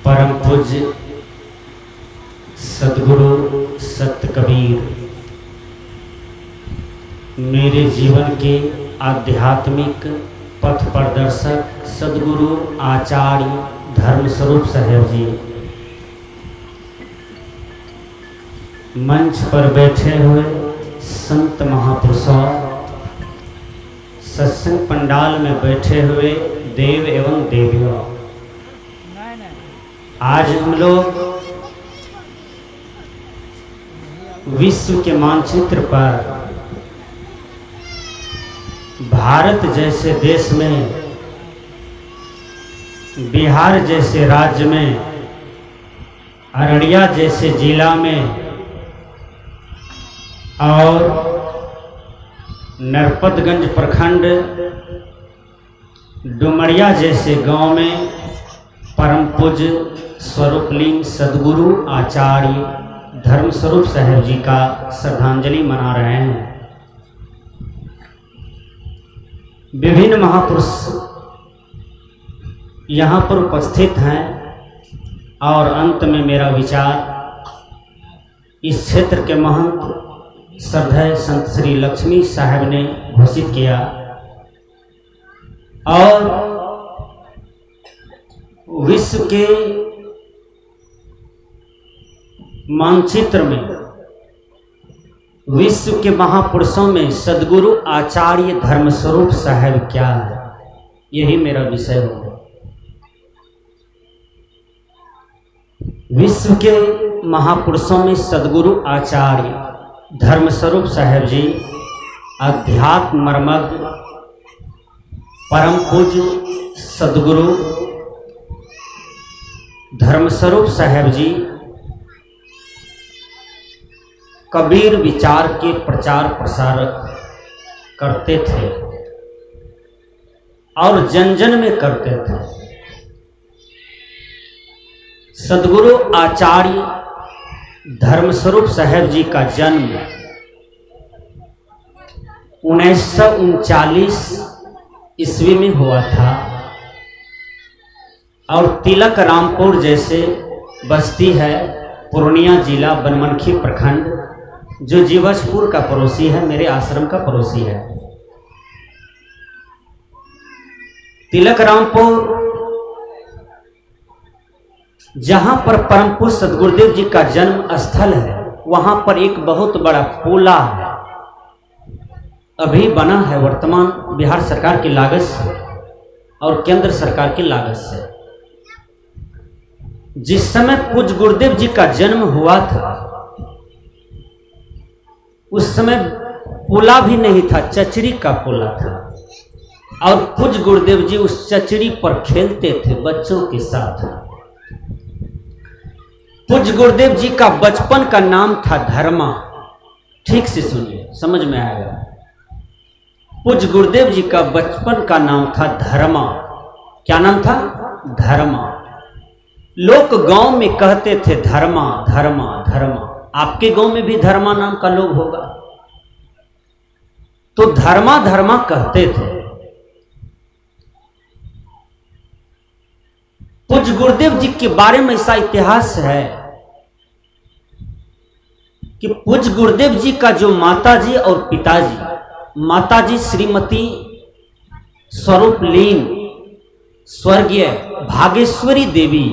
परम पूज्य सद्गुरु संत कबीर मेरे जीवन के आध्यात्मिक पथ प्रदर्शक सद्गुरु आचार्य धर्मस्वरूप साहेब जी मंच पर बैठे हुए संत महापुरुषों, सत्संग पंडाल में बैठे हुए देव एवं देवियों, आज हम लोग विश्व के मानचित्र पर भारत जैसे देश में, बिहार जैसे राज्य में, अररिया जैसे जिला में और नरपतगंज प्रखंड डुमरिया जैसे गांव में परम पूज्य स्वरूपलिंग सद्गुरु आचार्य धर्मस्वरूप साहेब जी का श्रद्धांजलि मना रहे हैं। विभिन्न महापुरुष यहाँ पर उपस्थित हैं और अंत में मेरा विचार इस क्षेत्र के महंत श्रद्धेय संत श्री लक्ष्मी साहब ने घोषित किया और विश्व के मानचित्र में विश्व के महापुरुषों में सद्गुरु आचार्य धर्मस्वरूप साहब क्या है, यही मेरा विषय होगा। विश्व के महापुरुषों में सद्गुरु आचार्य धर्मस्वरूप साहब जी अध्यात्म मर्मज्ञ परम पूज्य सद्गुरु धर्मस्वरूप साहब जी कबीर विचार के प्रचार प्रसार करते थे और जन जन में करते थे। सद्गुरु आचार्य धर्मस्वरूप साहब जी का जन्म 1939 ईस्वी में हुआ था और तिलक रामपुर जैसे बस्ती है, पूर्णिया जिला बनमनखी प्रखंड, जो जीवछपुर का पड़ोसी है, मेरे आश्रम का पड़ोसी है। तिलक रामपुर जहां पर परम पूज्य सद्गुरुदेव जी का जन्म स्थल है, वहां पर एक बहुत बड़ा पुला है, अभी बना है, वर्तमान बिहार सरकार की लागत से और केंद्र सरकार की लागत से। जिस समय पूज्य गुरुदेव जी का जन्म हुआ था उस समय पुला भी नहीं था, चचरी का पुला था और पूज्य गुरुदेव जी उस चचरी पर खेलते थे बच्चों के साथ। पूज्य गुरुदेव जी का बचपन का नाम था धर्मा। ठीक से सुनिए, समझ में आएगा। पूज्य गुरुदेव जी का बचपन का नाम था धर्मा। क्या नाम था? धर्मा। लोग गांव में कहते थे धर्मा धर्मा धर्मा। आपके गांव में भी धर्मा नाम का लोग होगा, तो धर्मा धर्मा कहते थे। पूज्य गुरुदेव जी के बारे में ऐसा इतिहास है कि पूज्य गुरुदेव जी का जो माताजी और पिताजी, माताजी श्रीमती स्वरूपलीन स्वर्गीय भागेश्वरी देवी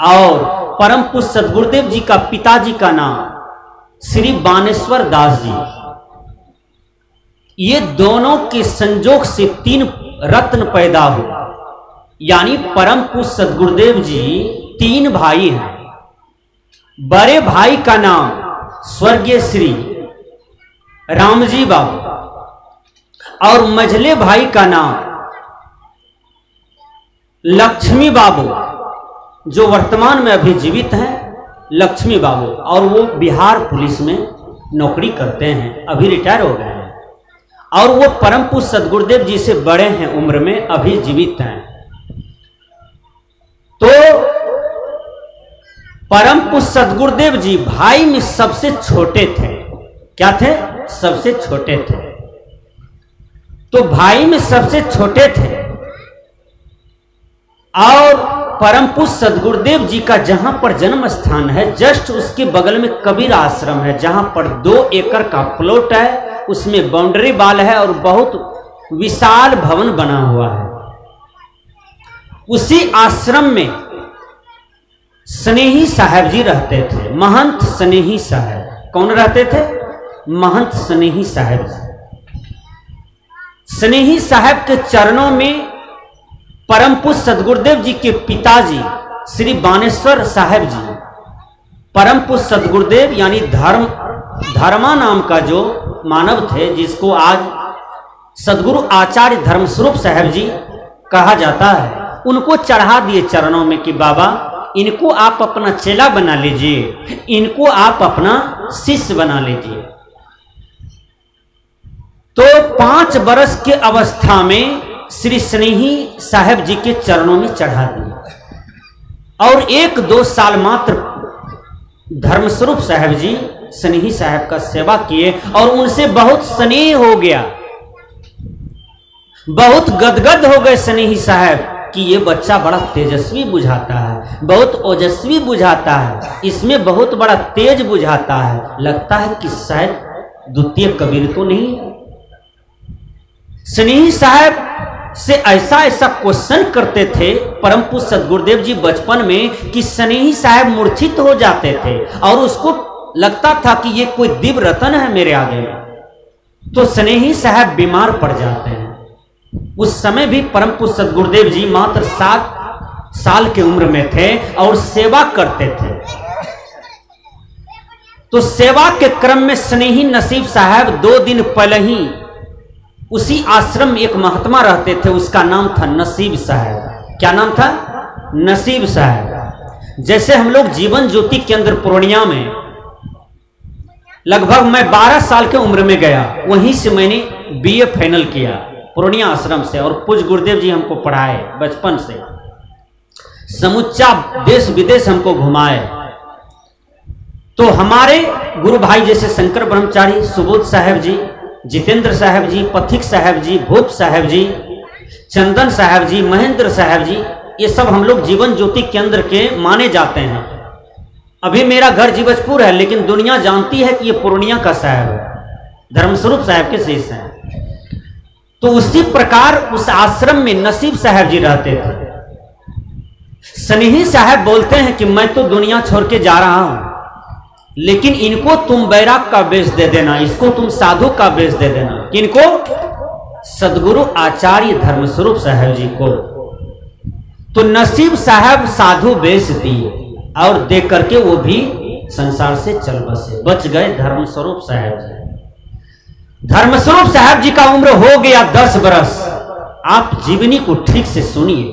और परम पूज्य सद्गुरुदेव जी का पिताजी का नाम श्री बानेश्वर दास जी, ये दोनों के संजोग से 3 रत्न पैदा हुआ। यानी परम पूज्य सद्गुरुदेव जी 3 भाई हैं। बड़े भाई का नाम स्वर्गीय श्री रामजी बाबू और मझले भाई का नाम लक्ष्मी बाबू, जो वर्तमान में अभी जीवित हैं, लक्ष्मी बाबू, और वो बिहार पुलिस में नौकरी करते हैं, अभी रिटायर हो गए हैं और वो परम पूज्य सद्गुरुदेव जी से बड़े हैं उम्र में, अभी जीवित हैं। तो परम पूज्य सद्गुरुदेव जी भाई में सबसे छोटे थे। क्या थे? सबसे छोटे थे। तो भाई में सबसे छोटे थे और परम पूज्य सदगुरुदेव जी का जहां पर जन्म स्थान है, जस्ट उसके बगल में कबीर आश्रम है, जहां पर 2 एकड़ का प्लॉट है, उसमें बाउंड्री वाल है और बहुत विशाल भवन बना हुआ है। उसी आश्रम में स्नेही साहब जी रहते थे, महंत स्नेही साहब। कौन रहते थे? महंत स्नेही साहब जी। स्नेही साहब के चरणों में परम पूज्य सदगुरुदेव जी के पिताजी श्री बानेश्वर साहब जी, परम पूज्य सदगुरुदेव यानी धर्मा नाम का जो मानव थे, जिसको आज सदगुरु आचार्य धर्मस्वरूप साहब जी कहा जाता है, उनको चढ़ा दिए चरणों में कि बाबा इनको आप अपना चेला बना लीजिए, इनको आप अपना शिष्य बना लीजिए। तो 5 वर्ष के अवस्था में श्री स्नेही साहब जी के चरणों में चढ़ा दिया और 1-2 साल मात्र धर्मस्वरूप साहब जी स्नेही साहब का सेवा किए और उनसे बहुत स्नेह हो गया। बहुत गदगद हो गए स्नेही साहब कि ये बच्चा बड़ा तेजस्वी बुझाता है, बहुत ओजस्वी बुझाता है, इसमें बहुत बड़ा तेज बुझाता है, लगता है कि शायद द्वितीय कबीर तो नहीं है। स्नेही साहब से ऐसा क्वेश्चन करते थे परम पूज्य सदगुरुदेव जी बचपन में कि स्नेही साहब मूर्छित हो जाते थे और उसको लगता था कि ये कोई दिव्य रतन है मेरे आगे। तो स्नेही साहब बीमार पड़ जाते हैं। उस समय भी परम पूज्य सदगुरुदेव जी मात्र 7 साल की उम्र में थे और सेवा करते थे। तो सेवा के क्रम में स्नेही नसीब साहब 2 दिन पहले ही उसी आश्रम में एक महात्मा रहते थे, उसका नाम था नसीब साहब। क्या नाम था? नसीब साहब। जैसे हम लोग जीवन ज्योति केंद्र पूर्णिया में लगभग मैं 12 साल के उम्र में गया, वहीं से मैंने BA फाइनल किया पूर्णिया आश्रम से और पूज्य गुरुदेव जी हमको पढ़ाए बचपन से, समुच्चा देश विदेश हमको घुमाए। तो हमारे गुरु भाई जैसे शंकर ब्रह्मचारी, सुबोध साहब जी, जितेंद्र साहब जी, पथिक साहब जी, भूप साहब जी, चंदन साहब जी, महेंद्र साहब जी, ये सब हम लोग जीवन ज्योति केंद्र के माने जाते हैं। अभी मेरा घर जीवजपुर है, लेकिन दुनिया जानती है कि ये पूर्णिया का साहब है, धर्मस्वरूप साहब के शिष्य हैं। तो उसी प्रकार उस आश्रम में नसीब साहब जी रहते थे। स्नेही साहब बोलते हैं कि मैं तो दुनिया छोड़ के जा रहा हूं, लेकिन इनको तुम बैराग का वेश दे देना, इसको तुम साधु का वेश दे देना। किनको? सदगुरु आचार्य धर्मस्वरूप साहब जी को। तो नसीब साहब साधु वेश दिए और दे करके वो भी संसार से चल बसे, बच गए धर्मस्वरूप साहब जी। धर्मस्वरूप साहब जी का उम्र हो गया 10 वर्ष। आप जीवनी को ठीक से सुनिए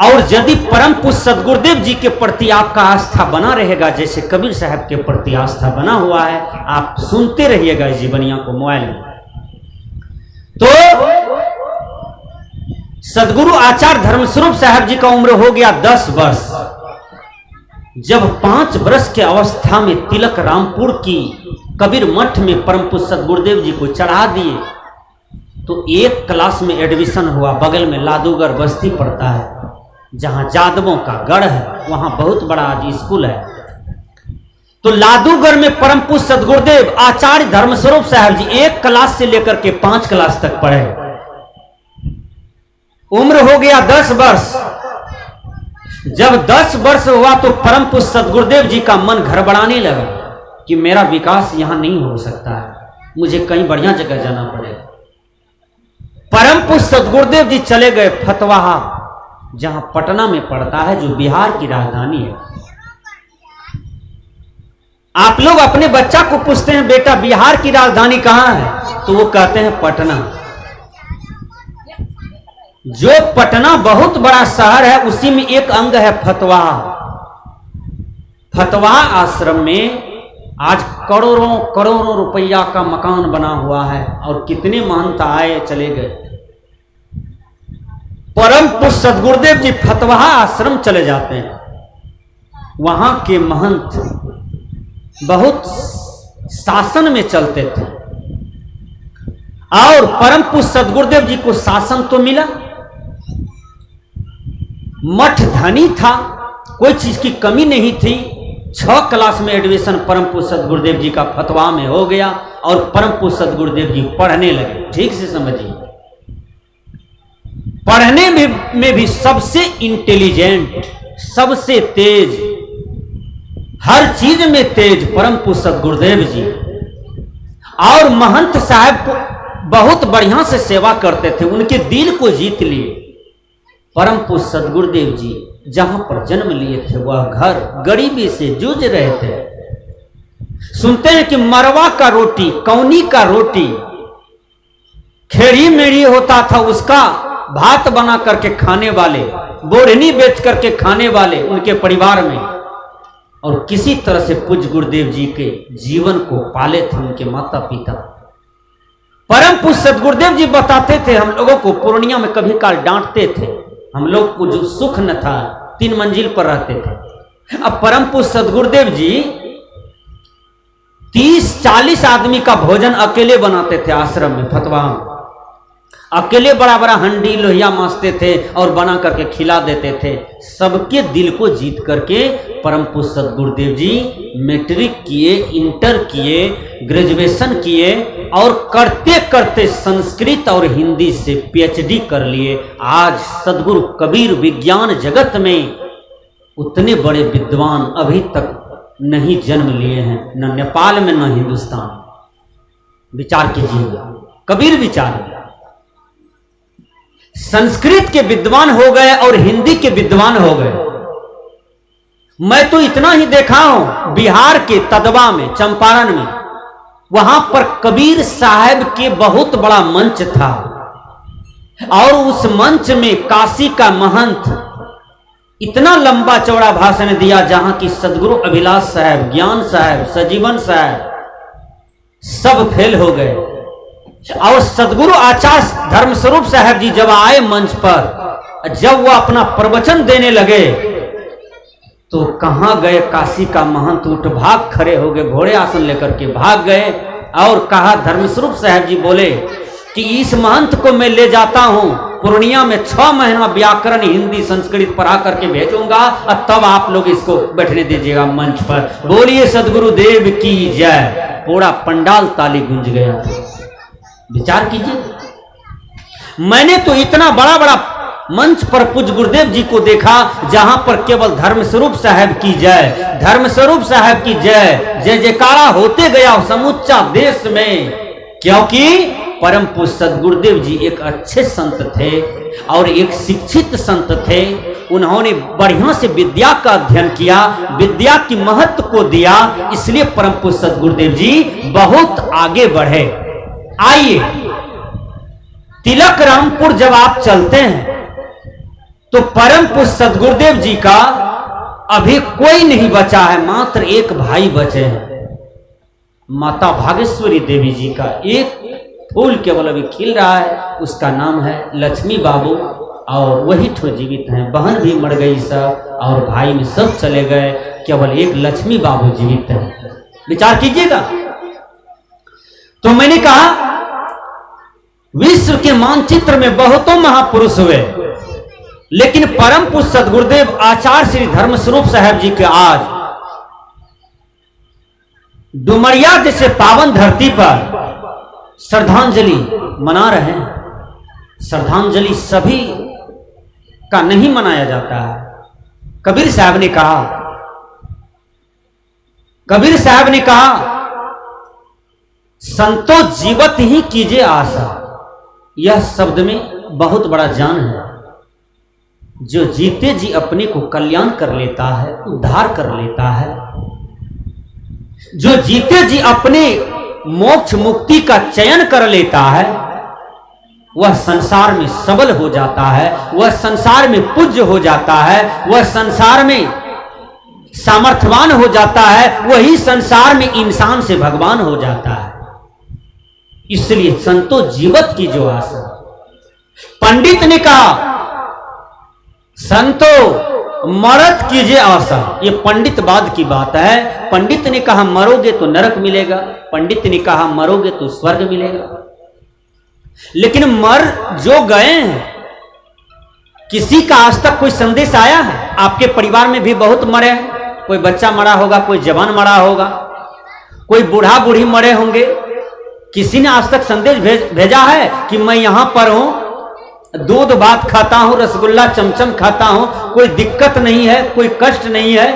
और यदि परम पूज्य सदगुरुदेव जी के प्रति आपका आस्था बना रहेगा, जैसे कबीर साहब के प्रति आस्था बना हुआ है, आप सुनते रहिएगा इस जीवनिया को मोबाइल में। तो सदगुरु आचार्य धर्मस्वरूप साहब जी का उम्र हो गया 10 वर्ष। जब 5 वर्ष के अवस्था में तिलक रामपुर की कबीर मठ में परम पूज्य सदगुरुदेव जी को चढ़ा दिए, तो 1 क्लास में एडमिशन हुआ। बगल में लादूगर बस्ती पड़ता है, जहां जादवों का गढ़ है, वहां बहुत बड़ा आज स्कूल है। तो लादूगर में परम पूज्य सदगुरुदेव आचार्य धर्मस्वरूप साहब जी 1 क्लास से लेकर के 5 क्लास तक पढ़े। उम्र हो गया 10 वर्ष। जब 10 वर्ष हुआ तो परम पूज्य सदगुरुदेव जी का मन घबराने लगा कि मेरा विकास यहां नहीं हो सकता है, मुझे कहीं बढ़िया जगह जाना पड़ेगा। परम पूज्य सदगुरुदेव जी चले गए फतवाहा, जहां पटना में पड़ता है, जो बिहार की राजधानी है। आप लोग अपने बच्चा को पूछते हैं बेटा बिहार की राजधानी कहां है, तो वो कहते हैं पटना। जो पटना बहुत बड़ा शहर है, उसी में एक अंग है फतवाहा। फतवाहा आश्रम में आज करोड़ों करोड़ों रुपया का मकान बना हुआ है और कितने महंत आए चले गए। परम पूज्य सदगुरुदेव जी फतवाहा आश्रम चले जाते हैं। वहां के महंत बहुत शासन में चलते थे और परम पूज्य सदगुरुदेव जी को शासन तो मिला, मठ धनी था, कोई चीज की कमी नहीं थी। 6 क्लास में एडमिशन परम पूज्य सदगुरुदेव जी का फतवा में हो गया और परम पूज्य सदगुरुदेव जी पढ़ने लगे। ठीक से समझिए, पढ़ने में भी सबसे इंटेलिजेंट, सबसे तेज, हर चीज में तेज परम पूज्य सदगुरुदेव जी। और महंत साहब को बहुत बढ़िया से सेवा करते थे, उनके दिल को जीत लिए। परम पूज्य सदगुरुदेव जी जहां पर जन्म लिए थे वह घर गरीबी से जूझ रहे थे। सुनते हैं कि मरवा का रोटी, कौनी का रोटी, खेड़ी मेड़ी होता था, उसका भात बना करके खाने वाले, बोरनी बेच करके खाने वाले उनके परिवार में। और किसी तरह से पूज्य गुरुदेव जी के जीवन को पाले थे उनके माता पिता। परम पूज्य सदगुरुदेव जी बताते थे हम लोगों को, पूर्णिया में कभी काल डांटते थे, हम लोग को जो सुख न था, 3 मंजिल पर रहते थे। अब परम पूज्य सदगुरुदेव जी 30-40 आदमी का भोजन अकेले बनाते थे आश्रम में, फतवा में। अकेले बड़ा बड़ा हंडी लोहिया मांसते थे और बना करके खिला देते थे। सबके दिल को जीत करके परम पूज्य सदगुरुदेव जी मैट्रिक किए, इंटर किए, ग्रेजुएशन किए और करते करते संस्कृत और हिंदी से PhD कर लिए। आज सदगुरु कबीर विज्ञान जगत में उतने बड़े विद्वान अभी तक नहीं जन्म लिए हैं, न नेपाल में न हिंदुस्तान। विचार कीजिएगा, कबीर विचार। संस्कृत के विद्वान हो गए और हिंदी के विद्वान हो गए। मैं तो इतना ही देखा हूं, बिहार के तदवा में, चंपारण में, वहां पर कबीर साहब के बहुत बड़ा मंच था और उस मंच में काशी का महंत इतना लंबा चौड़ा भाषण दिया जहां की सदगुरु अभिलाष साहब, ज्ञान साहब, सजीवन साहब सब फेल हो गए। और सदगुरु आचार्य धर्मस्वरूप साहब जी जब आए मंच पर, जब वो अपना प्रवचन देने लगे तो कहां गए काशी का महंत, उठ भाग खड़े हो गए, घोड़े आसन लेकर के भाग गए और कहा, धर्मस्वरूप साहब जी बोले कि इस महंत को मैं ले जाता हूं पूर्णिया में, 6 महीना व्याकरण हिंदी संस्कृत पढ़ा करके भेजूंगा और तब आप लोग इसको बैठने दीजिएगा मंच पर। बोलिए सदगुरुदेव की जय। पूरा पंडाल ताली गूंज गया। विचार कीजिए, मैंने तो इतना बड़ा बड़ा मंच पर पूज्य गुरुदेव जी को देखा जहां पर केवल धर्मस्वरूप साहब की जय, धर्मस्वरूप साहब की जय, जय जयकारा होते गया समूचा देश में। क्योंकि परम पूज्य सदगुरुदेव जी एक अच्छे संत थे और एक शिक्षित संत थे। उन्होंने बढ़िया से विद्या का अध्ययन किया, विद्या की महत्व को दिया, इसलिए परम पूज्य सदगुरुदेव जी बहुत आगे बढ़े। आइए, तिलक रामपुर जब आप चलते हैं तो परम पूज्य सदगुरुदेव जी का अभी कोई नहीं बचा है, मात्र एक भाई बचे हैं। माता भागेश्वरी देवी जी का एक फूल केवल अभी खिल रहा है, उसका नाम है लक्ष्मी बाबू और वही ठो जीवित हैं। बहन भी मर गई सब और भाई में सब चले गए, केवल एक लक्ष्मी बाबू जीवित हैं। विचार कीजिएगा। तो मैंने कहा विश्व के मानचित्र में बहुतों महापुरुष हुए, लेकिन परम पूज्य सदगुरुदेव आचार्य श्री धर्मस्वरूप साहब जी के आज डुमरिया जैसे पावन धरती पर श्रद्धांजलि मना रहे हैं। श्रद्धांजलि सभी का नहीं मनाया जाता है। कबीर साहब ने कहा, कबीर साहब ने कहा, संतो जीवत ही कीजिए आशा। यह शब्द में बहुत बड़ा जान है। जो जीते जी अपने को कल्याण कर लेता है, उद्धार कर लेता है, जो जीते जी अपने मोक्ष मुक्ति का चयन कर लेता है, वह संसार में सबल हो जाता है, वह संसार में पूज्य हो जाता है, वह संसार में सामर्थ्यवान हो जाता है, वही संसार में इंसान से भगवान हो जाता है। इसलिए संतो जीवत की जो आशा। पंडित ने कहा संतो मरत कीजिए आशा। ये पंडितवाद की बात है। पंडित ने कहा मरोगे तो नरक मिलेगा, पंडित ने कहा मरोगे तो स्वर्ग मिलेगा। लेकिन मर जो गए हैं, किसी का आज तक कोई संदेश आया है? आपके परिवार में भी बहुत मरे हैं, कोई बच्चा मरा होगा, कोई जवान मरा होगा, कोई बूढ़ा बूढ़ी मरे होंगे। किसी ने आज तक संदेश भेजा है कि मैं यहां पर हूं, दूध भात खाता हूं, रसगुल्ला चमचम खाता हूं, कोई दिक्कत नहीं है, कोई कष्ट नहीं है?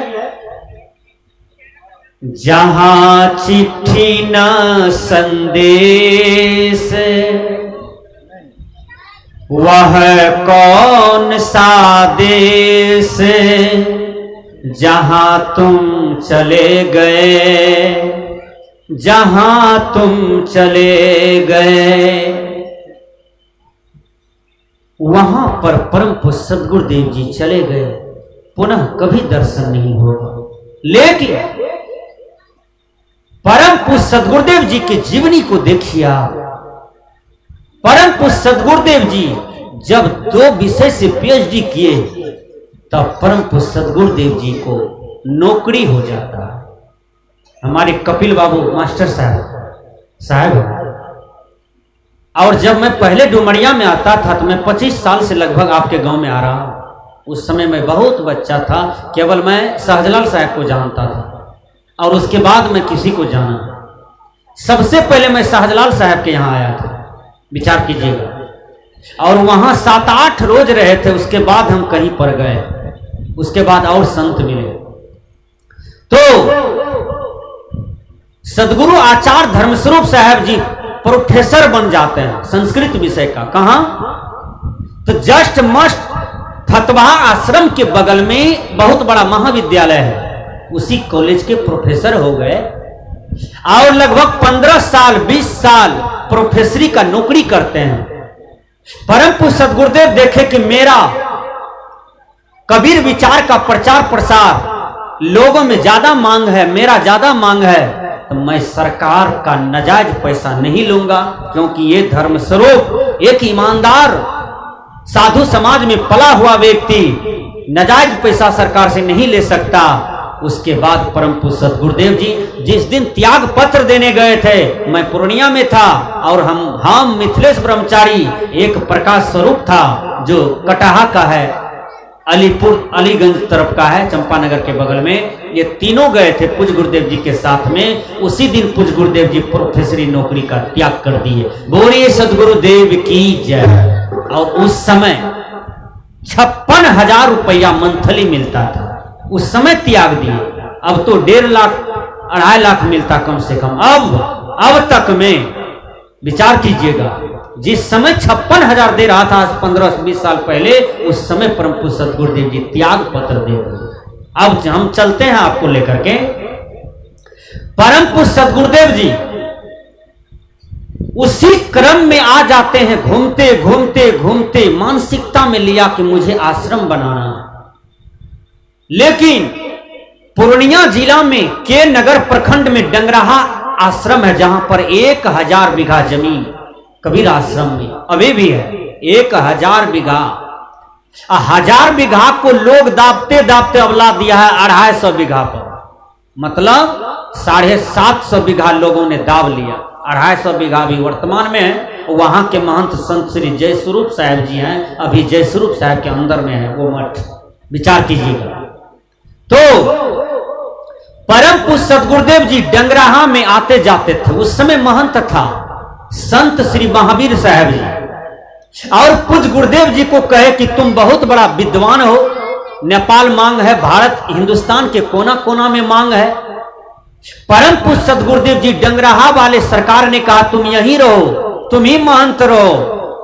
जहां चिट्ठी न संदेश वह कौन सा देश, जहां तुम चले गए, जहां तुम चले गए। वहां पर परम पूज्य सद्गुरुदेव जी चले गए, पुनः कभी दर्शन नहीं होगा। लेकिन परम पूज्य सद्गुरुदेव जी की जीवनी को देखिए आप। परम पूज्य सद्गुरुदेव जी जब 2 विषय से पीएचडी किए तब परम पूज्य सद्गुरुदेव जी को नौकरी हो जाता है। हमारे कपिल बाबू मास्टर साहब और जब मैं पहले डुमरिया में आता था तो मैं 25 साल से लगभग आपके गांव में आ रहा हूं। उस समय मैं बहुत बच्चा था, केवल मैं सहजलाल साहब को जानता था और उसके बाद मैं किसी को जाना। सबसे पहले मैं सहजलाल साहब के यहाँ आया था, विचार कीजिएगा, और वहां 7-8 रोज रहे थे। उसके बाद हम कहीं पर गए, उसके बाद और संत मिले। तो सदगुरु आचार्य धर्मस्वरूप साहब जी प्रोफेसर बन जाते हैं संस्कृत विषय का। कहां? तो जस्ट मस्ट फतवाहा आश्रम के बगल में बहुत बड़ा महाविद्यालय है, उसी कॉलेज के प्रोफेसर हो गए और लगभग 15 साल 20 साल प्रोफेसरी का नौकरी करते हैं। परम पूज्य सद्गुरुदेव देखे कि मेरा कबीर विचार का प्रचार प्रसार लोगों में ज्यादा मांग है, मेरा ज्यादा मांग है, तो मैं सरकार का नाजायज पैसा नहीं लूंगा, क्योंकि ये धर्म स्वरूप एक ईमानदार साधु समाज में पला हुआ व्यक्ति नाजायज पैसा सरकार से नहीं ले सकता। उसके बाद परम पूज्य सद्गुरुदेव जी जिस दिन त्याग पत्र देने गए थे, मैं पूर्णिया में था और हम मिथिलेश ब्रह्मचारी एक प्रकाश स्वरूप था जो कटाहा का है, अलीगंज तरफ का है, चंपानगर के बगल में। ये तीनों गए थे पूज्य गुरुदेव जी के साथ में। उसी दिन पूज्य गुरुदेव जी प्रोफेसरी नौकरी का त्याग कर दिए। बोलिए सद्गुरुदेव की जय। और उस समय 56,000 रुपया मंथली मिलता था, उस समय त्याग दिए। अब तो 1.5 लाख 2.5 लाख मिलता कम से कम। अब तक में विचार कीजिएगा, जिस समय 56,000 दे रहा था आज 15-20 साल पहले, उस समय परम पूज्य सद्गुरुदेव जी त्याग पत्र दे रहे। अब हम चलते हैं आपको लेकर के। परम पूज्य सद्गुरुदेव जी उसी क्रम में आ जाते हैं, घूमते घूमते घूमते मानसिकता में लिया कि मुझे आश्रम बनाना है। लेकिन पूर्णिया जिला में के नगर प्रखंड में डंगराहा आश्रम है, जहां पर 1000 बीघा जमीन कबीर आश्रम में अभी भी है। 1000 बीघा, 1000 बीघा को लोग दाबते दाबते अवला दिया है 250 बीघा पर, मतलब 750 बीघा लोगों ने दाब लिया। 250 बीघा भी वर्तमान में है। वहां के महंत संत श्री जय स्वरूप साहब जी हैं, अभी जय स्वरूप साहब के अंदर में है वो मठ। विचार कीजिएगा। तो परम पूज्य सद्गुरुदेव जी डंगराहा में आते जाते थे। उस समय महंत था संत श्री महावीर साहब जी, और पूज्य गुरुदेव जी को कहे कि तुम बहुत बड़ा विद्वान हो, नेपाल मांग है, भारत हिंदुस्तान के कोना कोना में मांग है। परम पूज्य सद्गुरुदेव जी डंगराहा वाले सरकार ने कहा तुम यहीं रहो, तुम ही महंत रहो,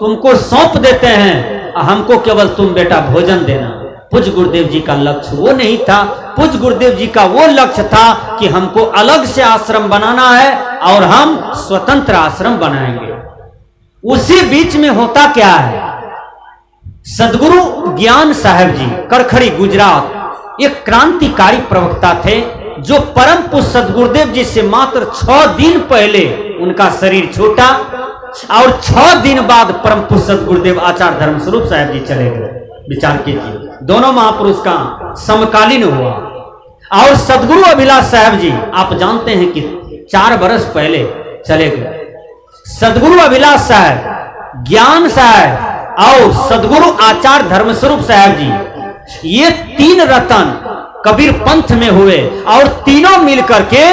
तुमको सौंप देते हैं, हमको केवल तुम बेटा भोजन देना। पूज्य गुरुदेव जी का लक्ष्य वो नहीं था। पूज्य गुरुदेव जी का वो लक्ष्य था कि हमको अलग से आश्रम बनाना है और हम स्वतंत्र आश्रम बनाएंगे। उसी बीच में होता क्या है, सदगुरु ज्ञान साहब जी करखड़ी गुजरात एक क्रांतिकारी प्रवक्ता थे, जो परम पूज्य सद्गुरुदेव जी से मात्र 6 दिन पहले उनका शरीर छूटा और 6 दिन बाद परम पूज्य सद्गुरुदेव आचार्य धर्मस्वरूप साहब जी चले गए। विचार कीजिए, दोनों महापुरुष का समकालीन हुआ। और सदगुरु अभिलाष साहब जी आप जानते हैं कि 4 बरस पहले चले गए। सदगुरु अभिलाष साहब, ज्ञान साहब और सदगुरु आचार्य धर्मस्वरूप साहब जी, ये 3 रतन कबीर पंथ में हुए और तीनों मिलकर के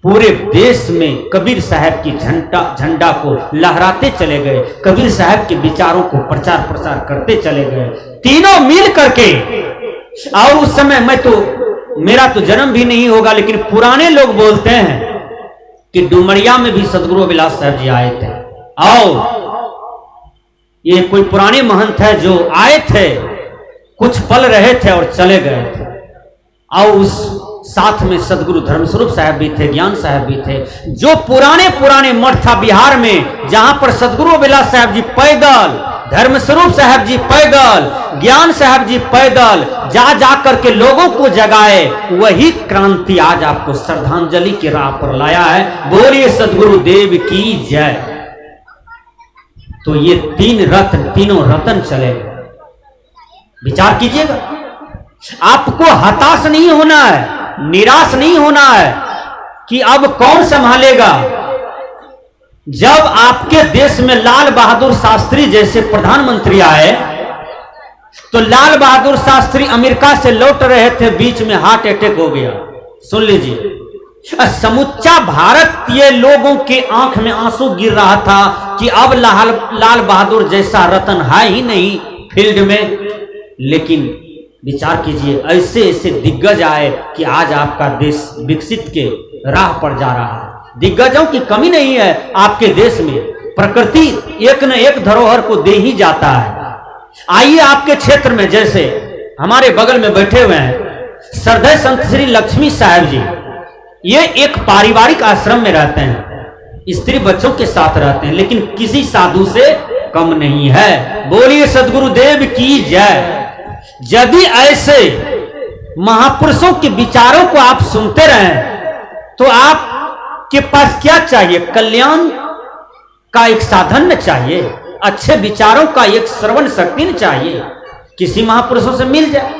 पूरे देश में कबीर साहब की झंडा को लहराते चले गए, कबीर साहब के विचारों को प्रचार प्रसार करते चले गए, तीनों मिल करके। और उस समय मेरा तो जन्म भी नहीं होगा, लेकिन पुराने लोग बोलते हैं कि डुमरिया में भी सदगुरु अभिलाष साहब जी आए थे, और ये कोई पुराने महंत है जो आए थे, कुछ पल रहे थे और चले गए थे। और उस साथ में सदगुरु धर्मस्वरूप साहब भी थे, ज्ञान साहब भी थे, जो पुराने मठ था बिहार में, जहां पर सदगुरु अभिलाष साहब जी पैदल, धर्मस्वरूप साहब जी पैदल, ज्ञान साहब जी पैदल जा करके लोगों को जगाए। वही क्रांति आज आपको श्रद्धांजलि की राह पर लाया है। बोलिए सदगुरु देव की जय। तो ये तीनों रतन चले, विचार कीजिएगा। आपको हताश नहीं होना है, निराश नहीं होना है कि अब कौन संभालेगा। जब आपके देश में लाल बहादुर शास्त्री जैसे प्रधानमंत्री आए, तो लाल बहादुर शास्त्री अमेरिका से लौट रहे थे, बीच में हार्ट अटैक हो गया। सुन लीजिए, समूचा भारतीय लोगों के आंख में आंसू गिर रहा था कि अब लाल बहादुर जैसा रतन है ही नहीं फील्ड में। लेकिन विचार कीजिए, ऐसे दिग्गज आए कि आज आपका देश विकसित के राह पर जा रहा है। दिग्गजों की कमी नहीं है आपके देश में, प्रकृति एक न एक धरोहर को दे ही जाता है। आइए आपके क्षेत्र में, जैसे हमारे बगल में बैठे हुए हैं श्रद्धेय संत श्री लक्ष्मी साहब जी, ये एक पारिवारिक आश्रम में रहते हैं, स्त्री बच्चों के साथ रहते हैं, लेकिन किसी साधु से कम नहीं है। बोलिए सदगुरु देव की जय। यदि ऐसे महापुरुषों के विचारों को आप सुनते रहें, तो आपके पास क्या चाहिए? कल्याण का एक साधन न चाहिए, अच्छे विचारों का एक श्रवण शक्ति न चाहिए। किसी महापुरुषों से मिल जाए।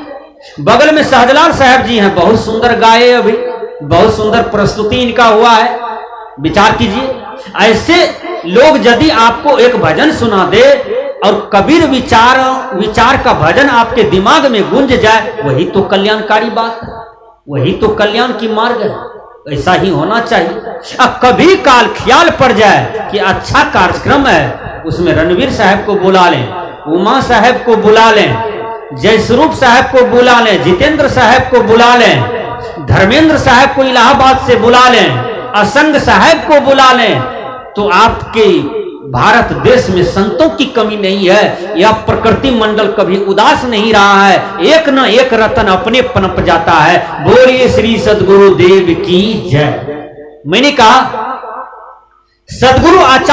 बगल में सहजलाल साहब जी हैं, बहुत सुंदर गाए, अभी बहुत सुंदर प्रस्तुति इनका हुआ है। विचार कीजिए, ऐसे लोग यदि आपको एक भजन सुना दे और कबीर विचार का भजन आपके दिमाग में गूंज जाए, वही तो कल्याणकारी बात है, वही तो कल्याण की मार्ग है। ऐसा ही होना चाहिए। अब कभी काल ख्याल पड़ जाए कि अच्छा कार्यक्रम है, उसमें रणवीर साहब को बुला लें, उमा साहब को बुला लें, जयस्वरूप साहब को बुला लें, जितेंद्र साहब को बुला लें, धर्मेंद्र साहब को इलाहाबाद से बुला लें, असंग साहब को बुला लें, तो आपके भारत देश में संतों की कमी नहीं है। यह प्रकृति मंडल कभी उदास नहीं रहा है, एक न एक रतन अपने पनप जाता है। बोलिए श्री सदगुरु देव की जय। मैंने कहा सदगुरु आचार्य